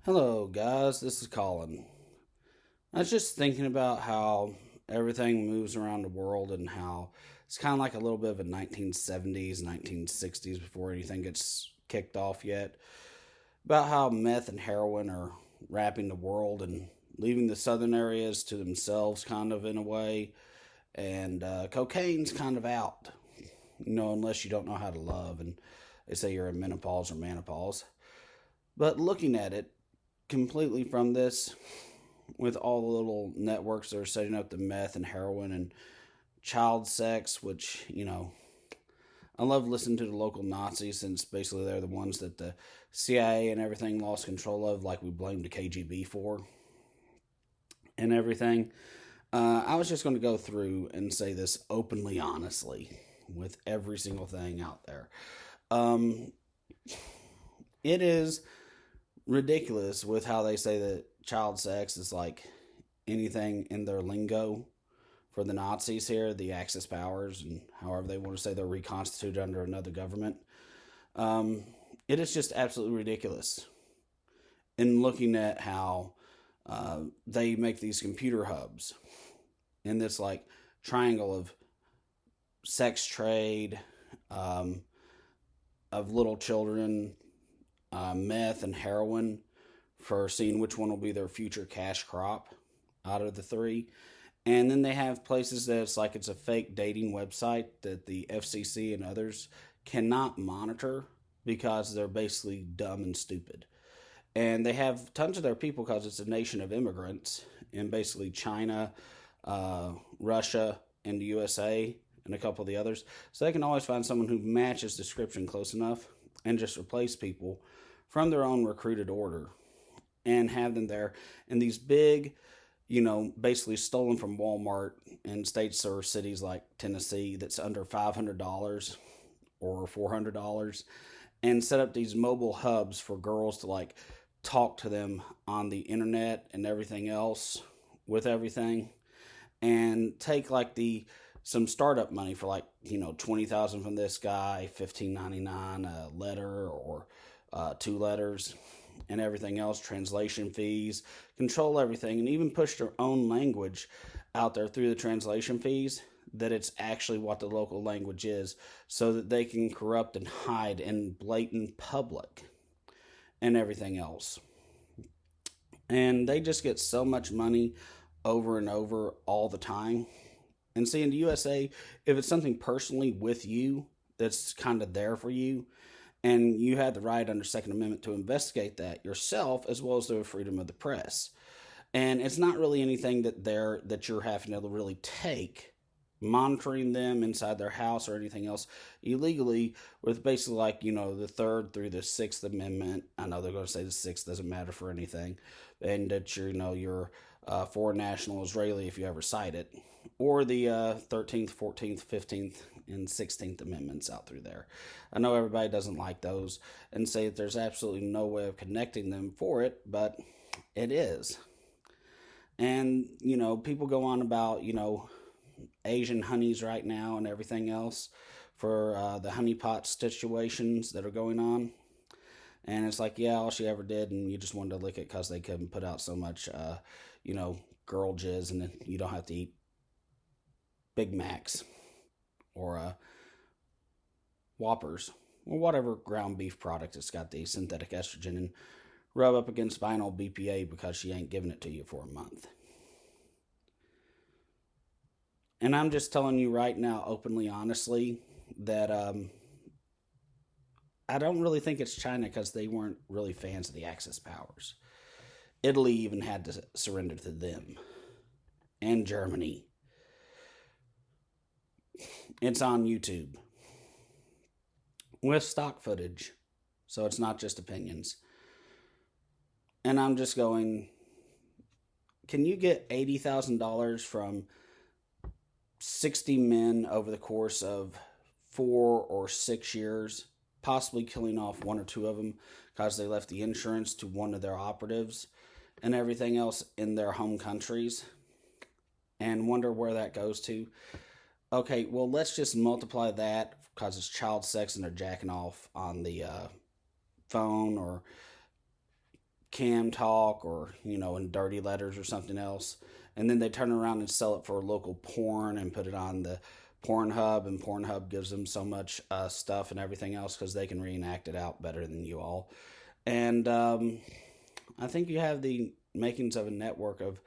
Hello, guys. This is Colin. I was just thinking about how everything moves around the world and how it's kind of like a little bit of a 1970s, 1960s before anything gets kicked off yet. About how meth and heroin are wrapping the world and leaving the southern areas to themselves, kind of in a way. And cocaine's kind of out, unless you don't know how to love. And they say you're in menopause or menopause. But looking at it completely from this, with all the little networks that are setting up the meth and heroin and child sex, which, I love listening to the local Nazis since basically they're the ones that the CIA and everything lost control of, like we blame the KGB for and everything. I was just going to go through and say this openly, honestly, with every single thing out there. It is ridiculous with how they say that child sex is like anything in their lingo for the Nazis here, the Axis powers, and however they want to say they're reconstituted under another government. It is just absolutely ridiculous. In looking at how they make these computer hubs in this like triangle of sex trade, of little children, meth and heroin, for seeing which one will be their future cash crop out of the three. And then they have places that it's like it's a fake dating website that the FCC and others cannot monitor because they're basically dumb and stupid. And they have tons of their people because it's a nation of immigrants in basically China, Russia, and the USA, and a couple of the others. So they can always find someone who matches description close enough and just replace people from their own recruited order and have them there in these big, basically stolen from Walmart in states or cities like Tennessee that's under $500 or $400, and set up these mobile hubs for girls to like talk to them on the internet and everything else with everything, and take like some startup money for like $20,000 from this guy, $15.99 a letter or 2 letters, and everything else, translation fees, control everything, and even push their own language out there through the translation fees, that it's actually what the local language is, so that they can corrupt and hide in blatant public and everything else. And they just get so much money over and over all the time. And see, in the USA, if it's something personally with you that's kind of there for you, and you have the right under Second Amendment to investigate that yourself, as well as the freedom of the press. And it's not really anything that you're having to really take, monitoring them inside their house or anything else illegally, with basically like, the Third through the Sixth Amendment. I know they're going to say the Sixth doesn't matter for anything, and that you're foreign national Israeli if you ever cite it, or the 13th, 14th, 15th, and 16th Amendments out through there. I know everybody doesn't like those and say that there's absolutely no way of connecting them for it, but it is. And, people go on about, Asian honeys right now and everything else for the honeypot situations that are going on. And it's like, yeah, all she ever did, and you just wanted to lick it because they couldn't put out so much, girl jizz, and then you don't have to eat Big Macs or Whoppers or whatever ground beef product that's got the synthetic estrogen, and rub up against vinyl BPA because she ain't giving it to you for a month. And I'm just telling you right now, openly, honestly, that I don't really think it's China because they weren't really fans of the Axis powers. Italy even had to surrender to them, and Germany. It's on YouTube with stock footage, so it's not just opinions. And I'm just going, can you get $80,000 from 60 men over the course of 4 or 6 years, possibly killing off 1 or 2 of them because they left the insurance to one of their operatives and everything else in their home countries, and wonder where that goes to? Okay, well, let's just multiply that because it's child sex and they're jacking off on the phone or Cam Talk or, in dirty letters or something else. And then they turn around and sell it for local porn and put it on the Pornhub, and Pornhub gives them so much stuff and everything else because they can reenact it out better than you all. And I think you have the makings of a network of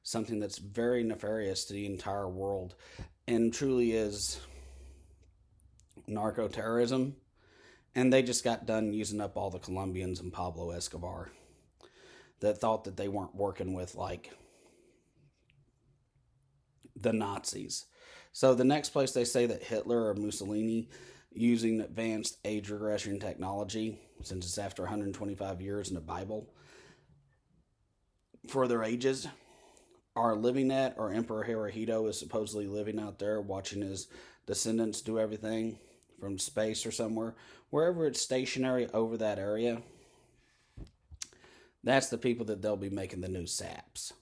something that's very nefarious to the entire world and truly is narco-terrorism. And they just got done using up all the Colombians and Pablo Escobar that thought that they weren't working with, like, the Nazis. So the next place they say that Hitler or Mussolini using advanced age regression technology, since it's after 125 years in the Bible, for their ages, are living at, or Emperor Hirohito is supposedly living out there watching his descendants do everything from space or somewhere, wherever it's stationary over that area, that's the people that they'll be making the new saps.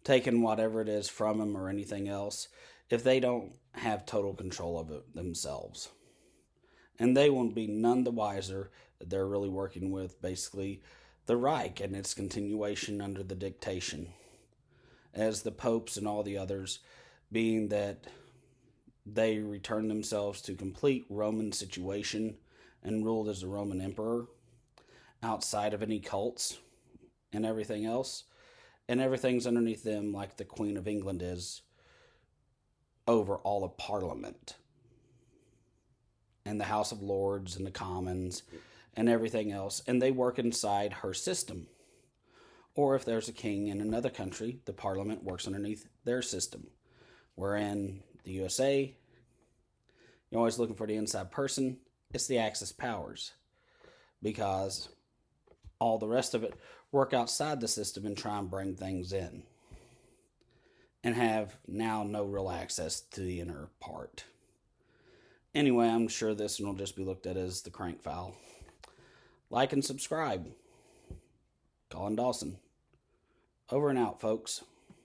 Taking whatever it is from them or anything else, if they don't have total control of it themselves. And they won't be none the wiser that they're really working with, basically, the Reich and its continuation under the dictation, as the popes and all the others, being that they returned themselves to complete Roman situation and ruled as a Roman emperor outside of any cults and everything else. And everything's underneath them, like the Queen of England is over all of Parliament and the House of Lords and the Commons and everything else. And they work inside her system. Or if there's a king in another country, the Parliament works underneath their system. Wherein the USA, you're always looking for the inside person. It's the Axis powers. Because all the rest of it work outside the system and try and bring things in. And have now no real access to the inner part. Anyway, I'm sure this one will just be looked at as the crank file. Like and subscribe. Colin Dawson. Over and out, folks.